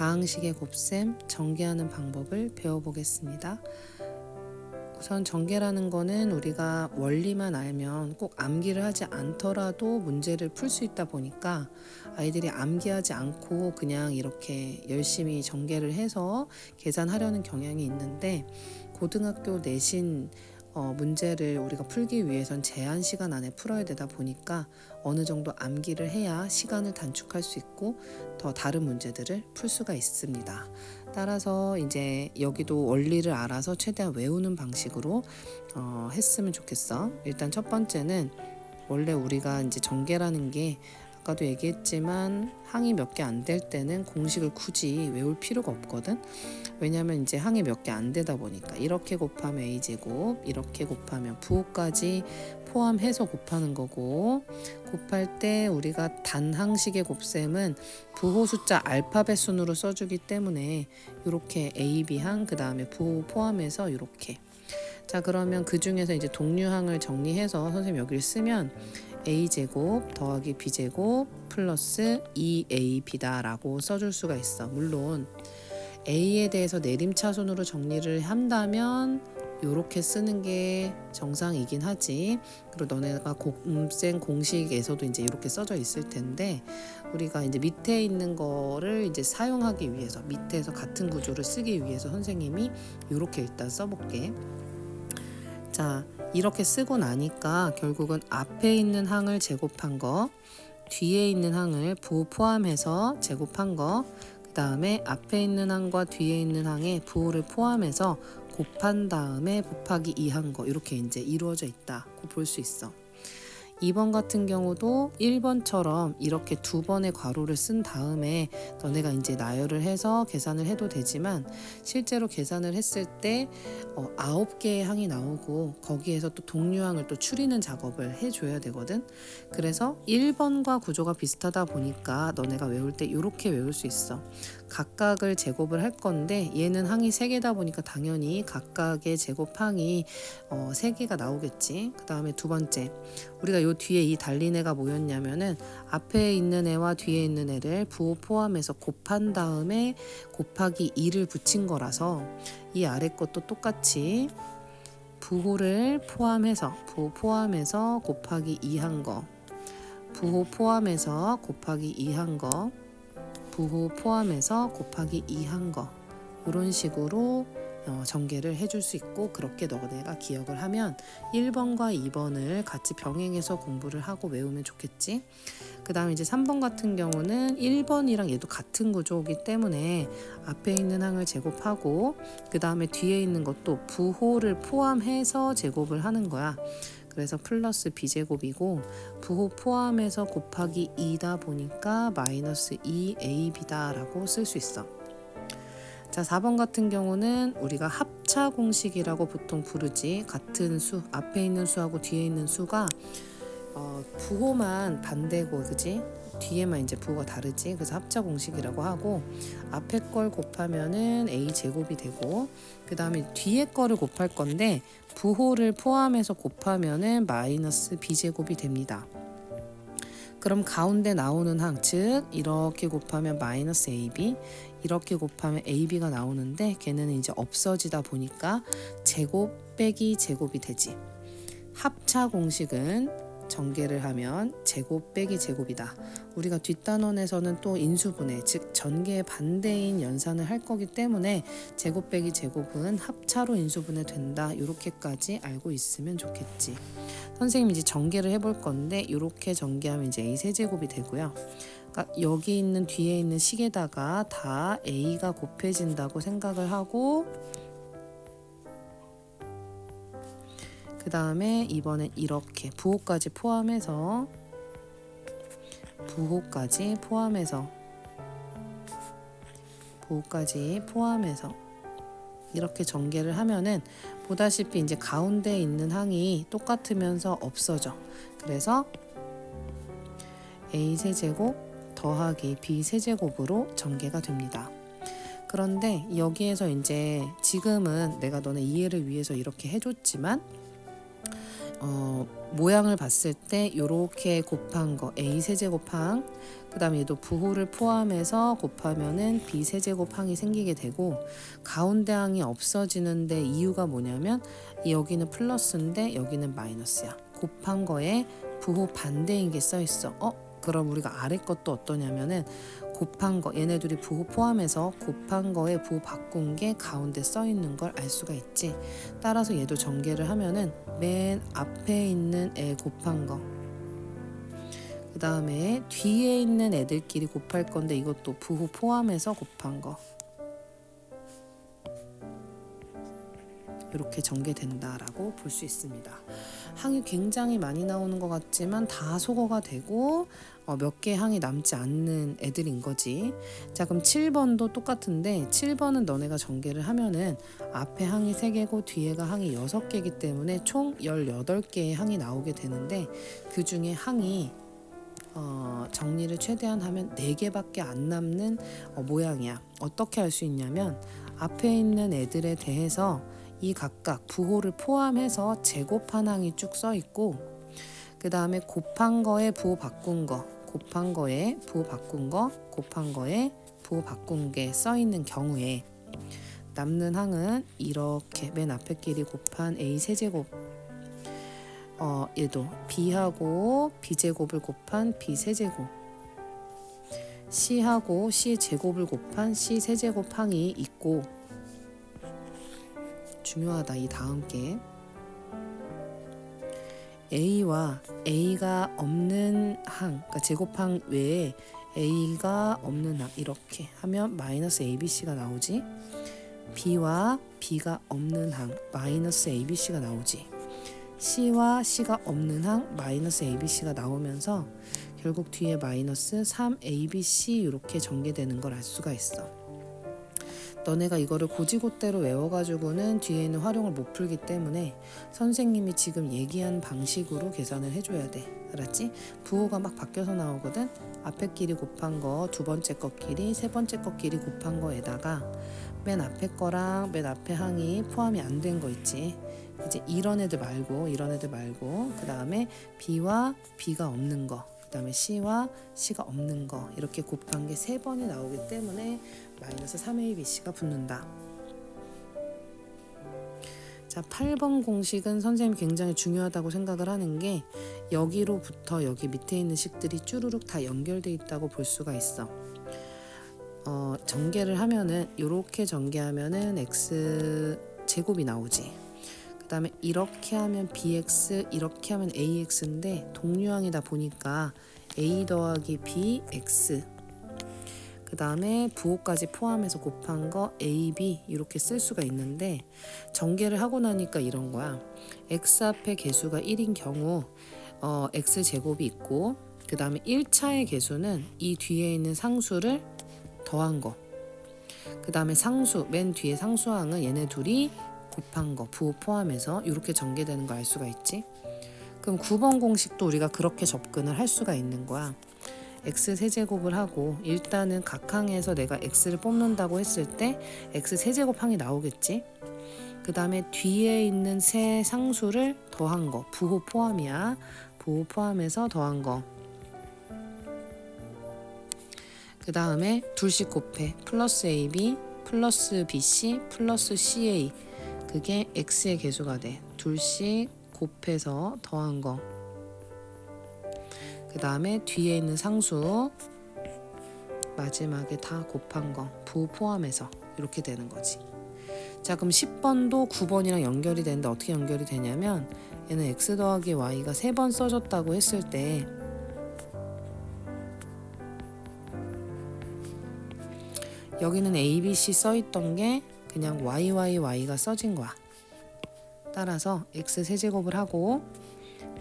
다항식의 곱셈, 전개하는 방법을 배워보겠습니다. 우선 전개라는 거는 우리가 원리만 알면 꼭 암기를 하지 않더라도 문제를 풀 수 있다 보니까 아이들이 암기하지 않고 그냥 이렇게 열심히 전개를 해서 계산하려는 경향이 있는데, 고등학교 내신 문제를 우리가 풀기 위해선 제한 시간 안에 풀어야 되다 보니까 어느 정도 암기를 해야 시간을 단축할 수 있고 더 다른 문제들을 풀 수가 있습니다. 따라서 이제 여기도 원리를 알아서 최대한 외우는 방식으로 했으면 좋겠어. 일단 첫 번째는, 원래 우리가 이제 전개라는 게 아까도 얘기했지만 항이 몇 개 안 될 때는 공식을 굳이 외울 필요가 없거든. 왜냐면 이제 항이 몇 개 안 되다 보니까 이렇게 곱하면 a제곱, 이렇게 곱하면 부호까지 포함해서 곱하는 거고, 곱할 때 우리가 단항식의 곱셈은 부호 숫자 알파벳 순으로 써주기 때문에 이렇게 a, b항, 그 다음에 부호 포함해서 이렇게. 자, 그러면 그 중에서 이제 동류항을 정리해서 선생님 여기를 쓰면 a제곱 더하기 b제곱 플러스 2ab다 라고 써줄 수가 있어. 물론 a에 대해서 내림차순으로 정리를 한다면 이렇게 쓰는 게 정상이긴 하지. 그리고 너네가 곱셈 공식에서도 이제 이렇게 써져 있을 텐데, 우리가 이제 밑에 있는 거를 이제 사용하기 위해서, 밑에서 같은 구조를 쓰기 위해서 선생님이 이렇게 일단 써볼게. 자, 이렇게 쓰고 나니까 결국은 앞에 있는 항을 제곱한 거, 뒤에 있는 항을 부호 포함해서 제곱한 거, 그 다음에 앞에 있는 항과 뒤에 있는 항에 부호를 포함해서 곱한 다음에 곱하기 2한 거, 이렇게 이제 이루어져 있다고 볼 수 있어. 2번 같은 경우도 1번처럼 이렇게 두 번의 괄호를 쓴 다음에 너네가 이제 나열을 해서 계산을 해도 되지만, 실제로 계산을 했을 때 9개의 항이 나오고 거기에서 또 동류항을 또 추리는 작업을 해줘야 되거든. 그래서 1번과 구조가 비슷하다 보니까 너네가 외울 때 이렇게 외울 수 있어. 각각을 제곱을 할 건데 얘는 항이 3개다 보니까 당연히 각각의 제곱항이 3개가 나오겠지. 그 다음에 두 번째, 우리가 요 뒤에 이 달린 애가 뭐였냐면은 앞에 있는 애와 뒤에 있는 애를 부호 포함해서 곱한 다음에 곱하기 2를 붙인 거라서 이 아래 것도 똑같이 부호를 포함해서, 부호 포함해서 곱하기 2한 거, 부호 포함해서 곱하기 2한 거, 부호 포함해서 곱하기 2한 거, 이런 식으로 전개를 해줄 수 있고, 그렇게 너네가 기억을 하면 1번과 2번을 같이 병행해서 공부를 하고 외우면 좋겠지. 그 다음에 이제 3번 같은 경우는 1번이랑 얘도 같은 구조이기 때문에 앞에 있는 항을 제곱하고 그 다음에 뒤에 있는 것도 부호를 포함해서 제곱을 하는 거야. 그래서 플러스 b제곱이고 부호 포함해서 곱하기 2다 보니까 마이너스 2ab다 라고 쓸 수 있어. 자, 4번 같은 경우는 우리가 합차 공식이라고 보통 부르지. 같은 수, 앞에 있는 수하고 뒤에 있는 수가 부호만 반대고, 그지? 뒤에만 이제 부호가 다르지. 그래서 합차 공식이라고 하고, 앞에 걸 곱하면은 a 제곱이 되고, 그 다음에 뒤에 거를 곱할 건데 부호를 포함해서 곱하면은 마이너스 b 제곱이 됩니다. 그럼 가운데 나오는 항, 즉 이렇게 곱하면 마이너스 ab, 이렇게 곱하면 ab가 나오는데 걔는 이제 없어지다 보니까 제곱 빼기 제곱이 되지. 합차 공식은 전개를 하면 제곱 빼기 제곱이다. 우리가 뒷단원에서는 또 인수분해, 즉 전개의 반대인 연산을 할 거기 때문에 제곱 빼기 제곱은 합차로 인수분해 된다. 이렇게까지 알고 있으면 좋겠지. 선생님이 이제 전개를 해볼 건데 이렇게 전개하면 이제 a 세제곱이 되고요. 그러니까 여기 있는 뒤에 있는 식에다가 다 a가 곱해진다고 생각을 하고, 그 다음에 이번엔 이렇게 부호까지 포함해서 이렇게 전개를 하면은 보다시피 이제 가운데 있는 항이 똑같으면서 없어져. 그래서 a 세제곱 더하기 b 세제곱으로 전개가 됩니다. 그런데 여기에서 이제 지금은 내가 너네 이해를 위해서 이렇게 해줬지만 모양을 봤을 때 요렇게 곱한 거 a 세제곱항, 그 다음에 얘도 부호를 포함해서 곱하면은 b 세제곱항이 생기게 되고, 가운데 항이 없어지는데 이유가 뭐냐면 여기는 플러스인데 여기는 마이너스야. 곱한 거에 부호 반대인 게 써 있어. 그럼 우리가 아래 것도 어떠냐면은 곱한 거, 얘네 둘이 부호 포함해서 곱한 거에 부호 바꾼 게 가운데 써 있는 걸 알 수가 있지. 따라서 얘도 전개를 하면은 맨 앞에 있는 애 곱한 거, 그 다음에 뒤에 있는 애들끼리 곱할 건데 이것도 부호 포함해서 곱한 거, 이렇게 전개된다라고 볼 수 있습니다. 항이 굉장히 많이 나오는 것 같지만 다 소거가 되고 몇 개 항이 남지 않는 애들인 거지. 자, 그럼 7번도 똑같은데 7번은 너네가 전개를 하면은 앞에 항이 3개고 뒤에가 항이 6개이기 때문에 총 18개의 항이 나오게 되는데, 그 중에 항이 정리를 최대한 하면 4개밖에 안 남는 모양이야. 어떻게 할 수 있냐면 앞에 있는 애들에 대해서 이 각각 부호를 포함해서 제곱한 항이 쭉 써 있고, 그 다음에 곱한 거에 부호 바꾼 거, 곱한 거에 부호 바꾼 거, 곱한 거에 부호 바꾼 게 써 있는 경우에 남는 항은 이렇게 맨 앞에 끼리 곱한 a 세제곱, 얘도 b하고 b제곱을 곱한 b 세제곱, c하고 c 제곱을 곱한 c 세제곱 항이 있고, 중요하다 이 다음 게 a와 a가 없는 항, 그러니까 제곱항 외에 a가 없는 항, 이렇게 하면 마이너스 abc가 나오지. b와 b가 없는 항 마이너스 abc가 나오지. c와 c가 없는 항 마이너스 abc가 나오면서 결국 뒤에 마이너스 3abc 이렇게 전개되는 걸 알 수가 있어. 너네가 이거를 고지고대로 외워가지고는 뒤에는 활용을 못 풀기 때문에 선생님이 지금 얘기한 방식으로 계산을 해줘야 돼. 알았지? 부호가 막 바뀌어서 나오거든. 앞에 끼리 곱한 거, 두 번째 거끼리, 세 번째 거끼리 곱한 거에다가 맨 앞에 거랑 맨 앞에 항이 포함이 안 된 거 있지. 이제 이런 애들 말고 그 다음에 b와 b가 없는 거, 그 다음에 c와 c가 없는 거, 이렇게 곱한 게 3번이 나오기 때문에 마이너스 3abc가 붙는다. 자, 8번 공식은 선생님이 굉장히 중요하다고 생각을 하는 게 여기로부터 여기 밑에 있는 식들이 쭈루룩 다 연결돼 있다고 볼 수가 있어. 전개를 하면은 이렇게 전개하면은 x 제곱이 나오지. 그 다음에 이렇게 하면 bx, 이렇게 하면 ax인데 동류항이다 보니까 a 더하기 bx, 그 다음에 부호까지 포함해서 곱한 거 ab 이렇게 쓸 수가 있는데, 전개를 하고 나니까 이런 거야. x 앞에 개수가 1인 경우 x 제곱이 있고, 그 다음에 1차의 개수는 이 뒤에 있는 상수를 더한 거, 그 다음에 상수 맨 뒤에 상수항은 얘네 둘이 곱한 거 부호 포함해서 이렇게 전개되는 거 알 수가 있지. 그럼 9번 공식도 우리가 그렇게 접근을 할 수가 있는 거야. x 세제곱을 하고 일단은 각 항에서 내가 x를 뽑는다고 했을 때 x 세제곱 항이 나오겠지. 그 다음에 뒤에 있는 세 상수를 더한 거, 부호 포함이야. 부호 포함해서 더한 거. 그 다음에 둘씩 곱해. 플러스 ab 플러스 bc 플러스 ca, 그게 x의 개수가 돼. 둘씩 곱해서 더한 거. 그 다음에 뒤에 있는 상수 마지막에 다 곱한 거 부호 포함해서 이렇게 되는 거지. 자, 그럼 10번도 9번이랑 연결이 되는데 어떻게 연결이 되냐면, 얘는 x 더하기 y가 3번 써졌다고 했을 때 여기는 a, b, c 써있던 게 그냥 y가 써진 거야. 따라서 x 세제곱을 하고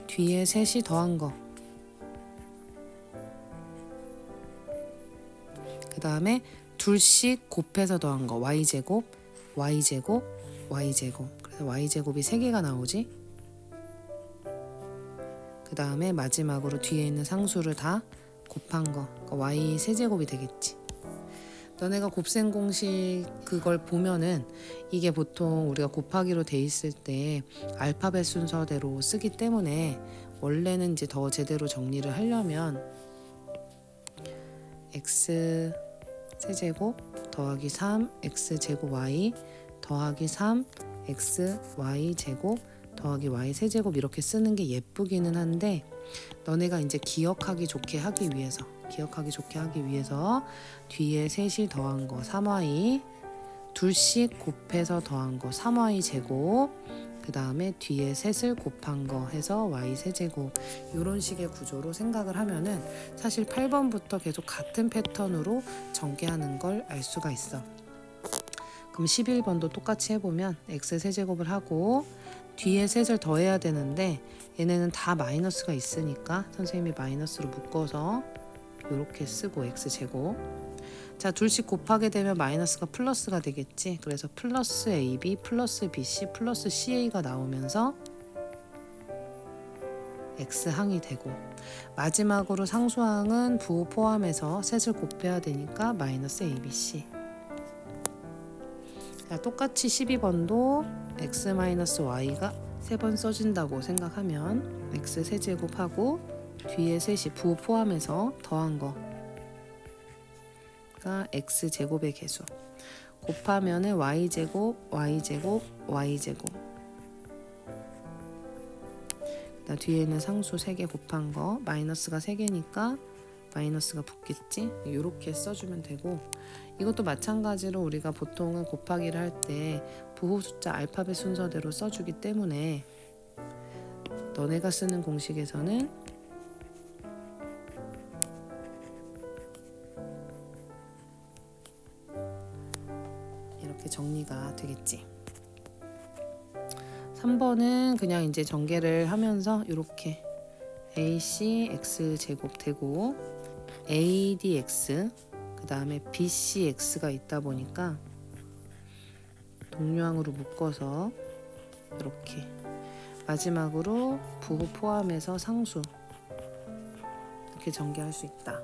뒤에 셋이 더한 거, 그 다음에 둘씩 곱해서 더한 거, y제곱, y제곱, y제곱. 그래서 y제곱이 3개가 나오지. 그 다음에 마지막으로 뒤에 있는 상수를 다 곱한 거, 그러니까 y 세제곱이 되겠지. 너네가 곱셈 공식 그걸 보면은 이게 보통 우리가 곱하기로 돼 있을 때 알파벳 순서대로 쓰기 때문에 원래는 이제 더 제대로 정리를 하려면 x 세제곱 더하기 3 x 제곱 y 더하기 3 x y 제곱 더하기 y 세제곱 이렇게 쓰는 게 예쁘기는 한데 너네가 이제 기억하기 좋게 하기 위해서 뒤에 셋이 더한 거 3y 둘씩 곱해서 더한 거 3y 제곱 그 다음에 뒤에 셋을 곱한 거 해서 y 세제곱 이런 식의 구조로 생각을 하면은 사실 8번부터 계속 같은 패턴으로 전개하는 걸 알 수가 있어. 그럼 11번도 똑같이 해보면 x 세제곱을 하고 뒤에 셋을 더해야 되는데 얘네는 다 마이너스가 있으니까 선생님이 마이너스로 묶어서 이렇게 쓰고 x제곱. 자, 둘씩 곱하게 되면 마이너스가 플러스가 되겠지. 그래서 플러스 ab 플러스 bc 플러스 ca가 나오면서 x항이 되고 마지막으로 상수항은 부호 포함해서 셋을 곱해야 되니까 마이너스 abc. 자, 똑같이 12번도 x-y가 3번 써진다고 생각하면 x 세제곱하고 뒤에 셋이 부호 포함해서 더한 거가 x제곱의 개수 곱하면은 y제곱 y제곱 y제곱 뒤에 있는 상수 3개 곱한 거 마이너스가 3개니까 마이너스가 붙겠지. 이렇게 써주면 되고 이것도 마찬가지로 우리가 보통은 곱하기를 할 때 부호 숫자 알파벳 순서대로 써주기 때문에 너네가 쓰는 공식에서는 이렇게 정리가 되겠지. 3번은 그냥 이제 전개를 하면서 이렇게 AC x제곱 되고 ADX 그 다음에 BCX가 있다 보니까 동류항으로 묶어서 이렇게 마지막으로 부호 포함해서 상수 이렇게 전개할 수 있다.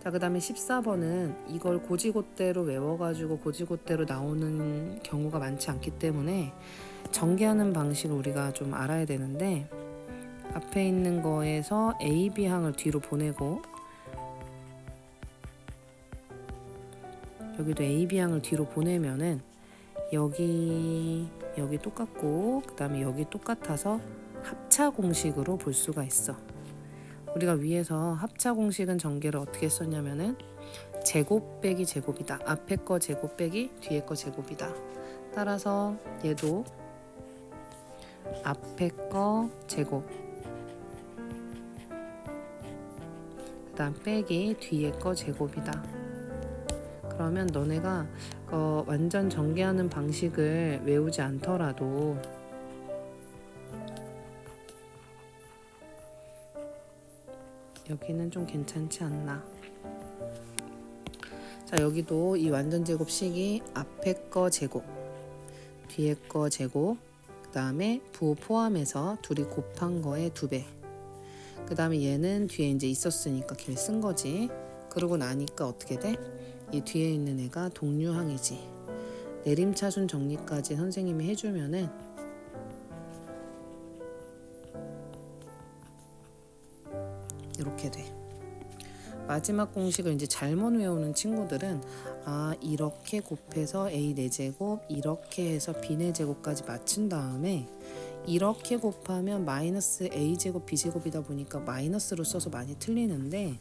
자, 그 다음에 14번은 이걸 고지고대로 외워가지고 고지고대로 나오는 경우가 많지 않기 때문에 전개하는 방식을 우리가 좀 알아야 되는데 앞에 있는 거에서 A, B항을 뒤로 보내고 여기도 A, B항을 뒤로 보내면은 여기 똑같고 그 다음에 여기 똑같아서 합차 공식으로 볼 수가 있어. 우리가 위에서 합차 공식은 전개를 어떻게 썼냐면은 제곱 빼기 제곱이다. 앞에 거 제곱 빼기 뒤에 거 제곱이다. 따라서 얘도 앞에 거 제곱 그 다음 빼기 뒤에 거 제곱이다. 그러면 너네가 완전 전개하는 방식을 외우지 않더라도 여기는 좀 괜찮지 않나. 자, 여기도 이 완전 제곱식이 앞에 거 제곱 뒤에 거 제곱 그 다음에 부호 포함해서 둘이 곱한 거의 2배 그 다음에 얘는 뒤에 이제 있었으니까 걔 쓴 거지. 그러고 나니까 어떻게 돼? 이 뒤에 있는 애가 동류항이지. 내림차순 정리까지 선생님이 해주면은 이렇게 돼. 마지막 공식을 이제 잘못 외우는 친구들은 이렇게 곱해서 a 4제곱 이렇게 해서 b 4제곱까지 맞춘 다음에 이렇게 곱하면 마이너스 a제곱 b제곱이다 보니까 마이너스로 써서 많이 틀리는데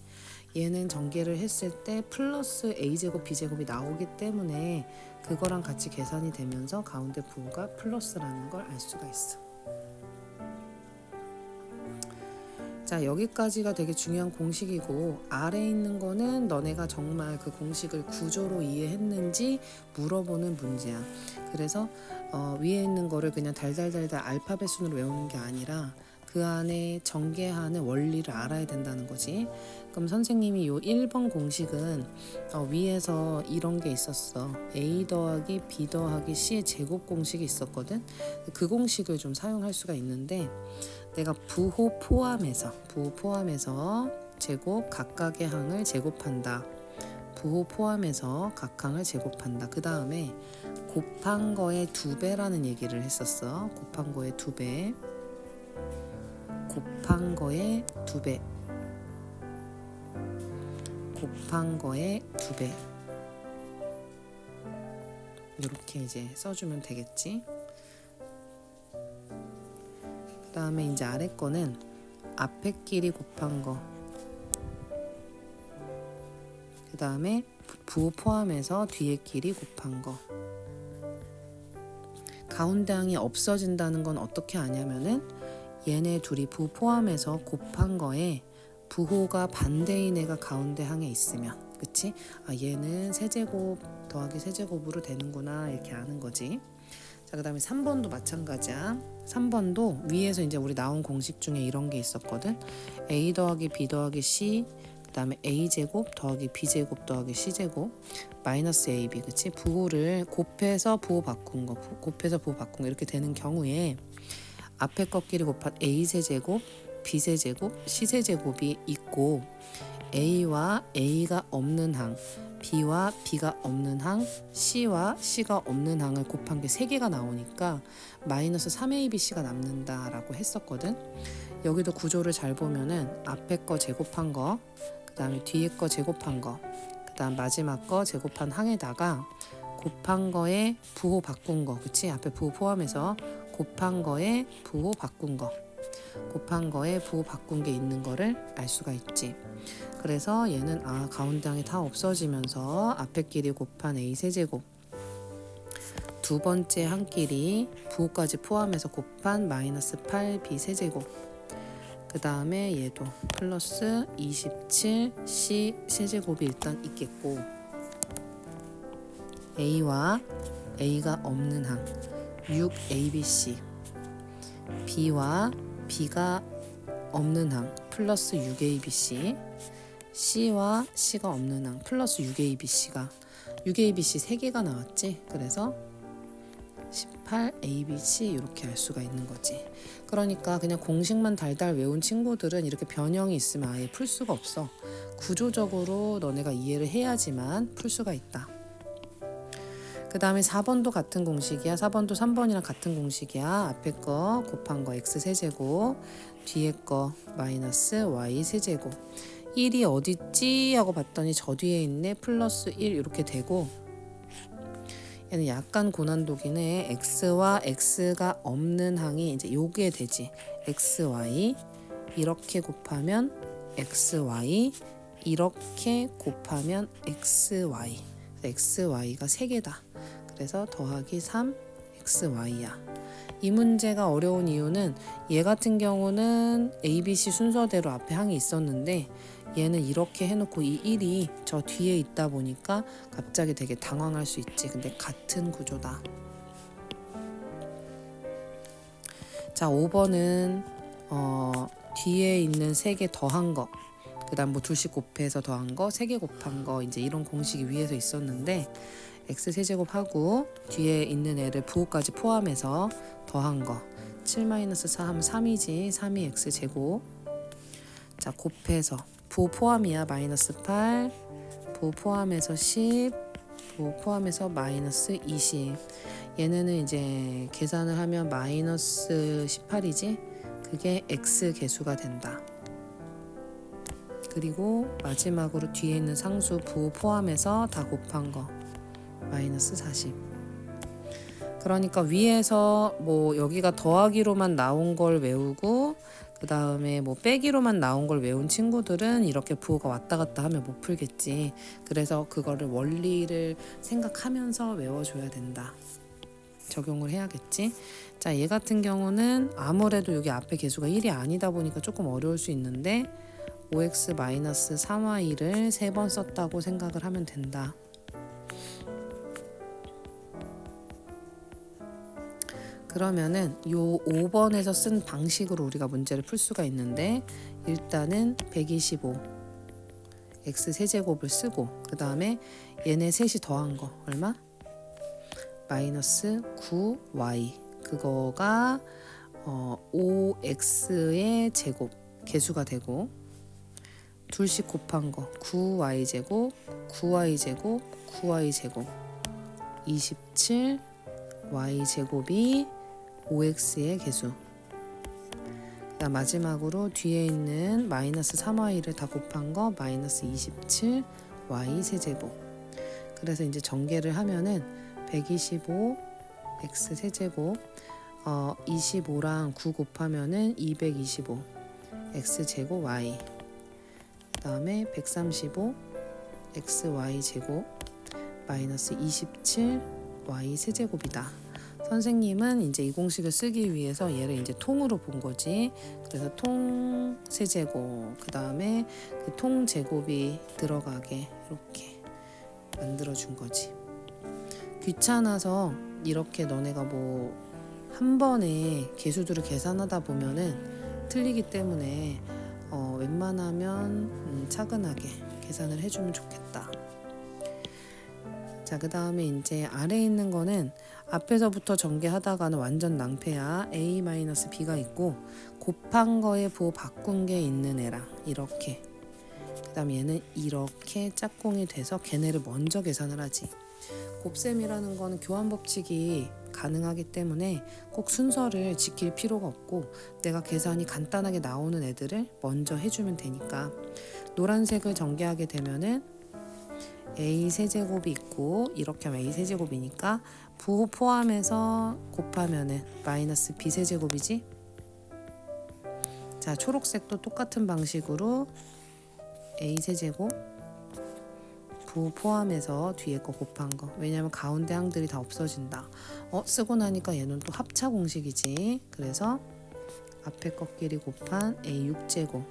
얘는 전개를 했을 때 플러스 a제곱 b제곱이 나오기 때문에 그거랑 같이 계산이 되면서 가운데 부호가 플러스라는 걸 알 수가 있어. 자, 여기까지가 되게 중요한 공식이고 아래에 있는 거는 너네가 정말 그 공식을 구조로 이해했는지 물어보는 문제야. 그래서 위에 있는 거를 그냥 달달달달 알파벳 순으로 외우는 게 아니라 그 안에 전개하는 원리를 알아야 된다는 거지. 그럼 선생님이 요 1번 공식은 위에서 이런 게 있었어. a 더하기 b 더하기 c의 제곱 공식이 있었거든. 그 공식을 좀 사용할 수가 있는데 내가 부호 포함해서 제곱 각각의 항을 제곱한다. 부호 포함해서 각항을 제곱한다. 그 다음에 곱한 거의 2배라는 얘기를 했었어. 곱한 거의 2배, 곱한 거의 2배, 곱한 거의 2배. 이렇게 이제 써주면 되겠지. 그 다음에 이제 아래 거는 앞에 끼리 곱한 거, 그 다음에 부호 포함해서 뒤에 끼리 곱한 거. 가운데 항이 없어진다는 건 어떻게 아냐면은 얘네 둘이 부호 포함해서 곱한 거에 부호가 반대인 애가 가운데 항에 있으면, 그치? 아, 얘는 세제곱 더하기 세제곱으로 되는구나, 이렇게 아는 거지. 자, 그 다음에 3번도 마찬가지야. 3번도 위에서 이제 우리 나온 공식 중에 이런 게 있었거든. a 더하기 b 더하기 c, 그 다음에 a제곱 더하기 b제곱 더하기 c제곱 마이너스 ab, 그치? 부호를 곱해서 부호 바꾼 거, 곱해서 부호 바꾼 거 이렇게 되는 경우에 앞에 것끼리 곱한 a세제곱, b세제곱, c세제곱이 있고 a와 a가 없는 항, b와 b가 없는 항, c와 c가 없는 항을 곱한 게 3개가 나오니까 마이너스 3abc가 남는다라고 했었거든. 여기도 구조를 잘 보면은 앞에 거 제곱한 거, 그 다음에 뒤에 거 제곱한 거, 그 다음 마지막 거 제곱한 항에다가 곱한 거에 부호 바꾼 거, 그치? 앞에 부호 포함해서 곱한 거에 부호 바꾼 거, 곱한 거에 부호 바꾼 게 있는 거를 알 수가 있지. 그래서 얘는 가운데 항이 다 없어지면서 앞에 끼리 곱한 a 세제곱, 두 번째 항끼리 부호까지 포함해서 곱한 마이너스 8b 세제곱, 그 다음에 얘도 플러스 27c 세제곱이 일단 있겠고, a와 a가 없는 항 6abc, b와 b가 없는 항 플러스 6abc, c와 c가 없는 항 플러스 6abc가 6abc 3개가 나왔지. 그래서 18abc 이렇게 알 수가 있는 거지. 그러니까 그냥 공식만 달달 외운 친구들은 이렇게 변형이 있으면 아예 풀 수가 없어. 구조적으로 너네가 이해를 해야지만 풀 수가 있다. 그 다음에 4번도 같은 공식이야. 4번도 3번이랑 같은 공식이야. 앞에 거 곱한 거 x 세제곱, 뒤에 거 마이너스 y 세제곱. 1이 어딨지? 하고 봤더니 저 뒤에 있네. 플러스 1 이렇게 되고, 얘는 약간 고난도긴 해. x와 x가 없는 항이 이제 요게 되지. xy 이렇게 곱하면 xy, 이렇게 곱하면 xy. xy가 3개다. 그래서 더하기 3 xy야. 이 문제가 어려운 이유는 얘 같은 경우는 ABC 순서대로 앞에 항이 있었는데 얘는 이렇게 해놓고 이 1이 저 뒤에 있다 보니까 갑자기 되게 당황할 수 있지. 근데 같은 구조다. 자, 5번은 뒤에 있는 3개 더한 거, 그 다음 뭐 둘씩 곱해서 더한 거, 3개 곱한 거, 이제 이런 공식이 위에서 있었는데 x 세제곱하고 뒤에 있는 애를 부호까지 포함해서 더한 거 7-4 하면 3이지. 3이 x제곱. 자, 곱해서 부호 포함이야. 마이너스 8, 부호 포함해서 10, 부호 포함해서 마이너스 20. 얘네는 이제 계산을 하면 마이너스 18이지. 그게 x 개수가 된다. 그리고 마지막으로 뒤에 있는 상수 부호 포함해서 다 곱한 거 마이너스 40. 그러니까 위에서 뭐 여기가 더하기로만 나온 걸 외우고 그 다음에 뭐 빼기로만 나온 걸 외운 친구들은 이렇게 부호가 왔다 갔다 하면 못 풀겠지. 그래서 그거를 원리를 생각하면서 외워줘야 된다. 적용을 해야겠지. 자, 얘 같은 경우는 아무래도 여기 앞에 개수가 1이 아니다 보니까 조금 어려울 수 있는데 5x-3y를 3번 썼다고 생각을 하면 된다. 그러면은 요 5번에서 쓴 방식으로 우리가 문제를 풀 수가 있는데, 일단은 125 x 세제곱을 쓰고 그 다음에 얘네 셋이 더한 거 얼마? 마이너스 9y. 그거가 5x의 제곱 개수가 되고, 둘씩 곱한 거 9y제곱 9y제곱 9y제곱 27y제곱이 5x의 개수. 그다음 마지막으로 뒤에 있는 마이너스 3y를 다 곱한 거 마이너스 27y 세제곱. 그래서 이제 전개를 하면은 125 x 세제곱 25랑 9 곱하면은 225 x 제곱 y. 그다음에 135 xy 제곱 마이너스 27y 세제곱이다. 선생님은 이제 이 공식을 쓰기 위해서 얘를 이제 통으로 본 거지. 그래서 통 세제곱, 그 다음에 그 통 제곱이 들어가게 이렇게 만들어 준 거지. 귀찮아서 이렇게 너네가 뭐 한 번에 개수들을 계산하다 보면은 틀리기 때문에 웬만하면 차근하게 계산을 해주면 좋겠다. 자, 그 다음에 이제 아래에 있는 거는 앞에서부터 전개하다가는 완전 낭패야. a-b가 있고 곱한 거에 부호 바꾼 게 있는 애랑 이렇게, 그 다음 얘는 이렇게 짝꿍이 돼서 걔네를 먼저 계산을 하지. 곱셈이라는 거는 교환 법칙이 가능하기 때문에 꼭 순서를 지킬 필요가 없고 내가 계산이 간단하게 나오는 애들을 먼저 해주면 되니까. 노란색을 전개하게 되면은 a 세제곱이 있고 이렇게 하면 a 세제곱이니까 부호 포함해서 곱하면은 마이너스 b 세제곱이지. 자, 초록색도 똑같은 방식으로 a 세제곱 부호 포함해서 뒤에 거 곱한 거. 왜냐면 가운데 항들이 다 없어진다. 쓰고 나니까 얘는 또 합차 공식이지. 그래서 앞에 것끼리 곱한 a 6제곱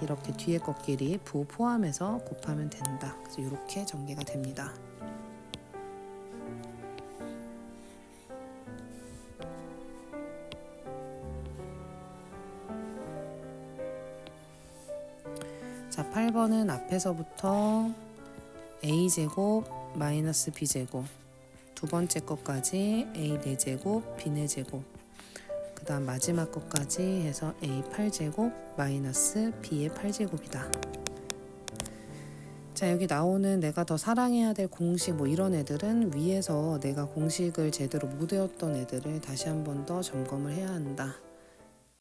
이렇게 뒤에 것끼리 부호 포함해서 곱하면 된다. 그래서 이렇게 전개가 됩니다. 자, 8번은 앞에서부터 a제곱 마이너스 b제곱 두 번째 것까지 a 4제곱 b 4제곱 그 다음 마지막 것까지 해서 a 8제곱 마이너스 b의 8제곱이다. 자, 여기 나오는 내가 더 사랑해야 될 공식 뭐 이런 애들은 위에서 내가 공식을 제대로 못 외웠던 애들을 다시 한 번 더 점검을 해야 한다.